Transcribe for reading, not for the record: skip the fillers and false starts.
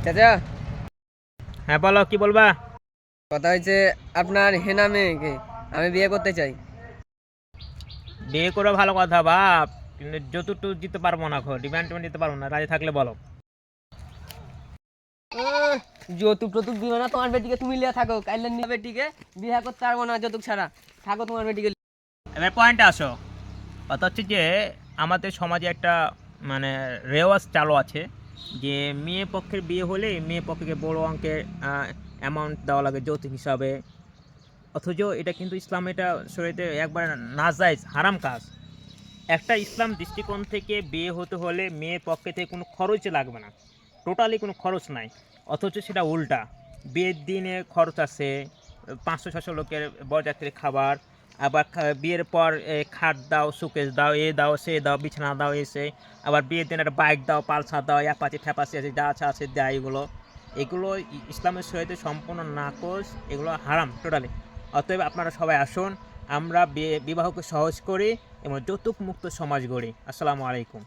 চাচা, হ্যাঁ বলো, কি বলবা? কথা হয়েছে আপনার হেনা মেয়েকে আমি বিয়ে করতে চাই। বিয়ে করে ভালো কথা বাপ, কিন্তু যতটুকু দিতে পারবো না, ডিমান্ড টিমান্ড দিতে পারবো না। রাজি থাকলে বলো। আহ, যৌতুক টতুক দিবে না তোমার বেটিকে, তুমি লিয়ে থাকো। কাইলে নিয়ে বেটিকে বিয়ে করতে পারবো না যৌতুক ছাড়া। থাকো তোমার বেটিকে। এবার পয়েন্টে আসো। কথা হচ্ছে যে আমাদের সমাজে একটা মানে রেওয়াজ চালু আছে যে মেয়ে পক্ষের বিয়ে হলে মেয়ে পক্ষকে বড় অঙ্কের অ্যামাউন্ট দেওয়া লাগে যৌতুক হিসাবে। অথচ এটা কিন্তু ইসলাম, এটা শরীয়তে একবার নাজায়েজ, হারাম কাজ। একটা ইসলাম দৃষ্টিকোণ থেকে বিয়ে হতে হলে মেয়ের পক্ষে থেকে কোনো খরচ লাগবে না, টোটালি কোনো খরচ নাই। অথচ সেটা উল্টা। বিয়ের দিনে খরচ আছে, 500-600 লোকের বরযাত্রীর খাবার, আবার বিয়ের পর খাট দাও, সুকেশ দাও, এ দাও সে দাও, বিছানা দাও, এসে আবার বিয়ের দিন একটা বাইক দাও, পালসার দাও, অ্যাপাচি ঠ্যাপাচি আছে, যা আছে দেয়। এগুলো এগুলো ইসলামের শরীয়তে সম্পূর্ণ নাকচ, এগুলো হারাম টোটালি। অতএব আপনারা সবাই আসুন, আমরা বিবাহকে সহজ করি এবং যৌতুক মুক্ত সমাজ গড়ি। আসসালামু আলাইকুম।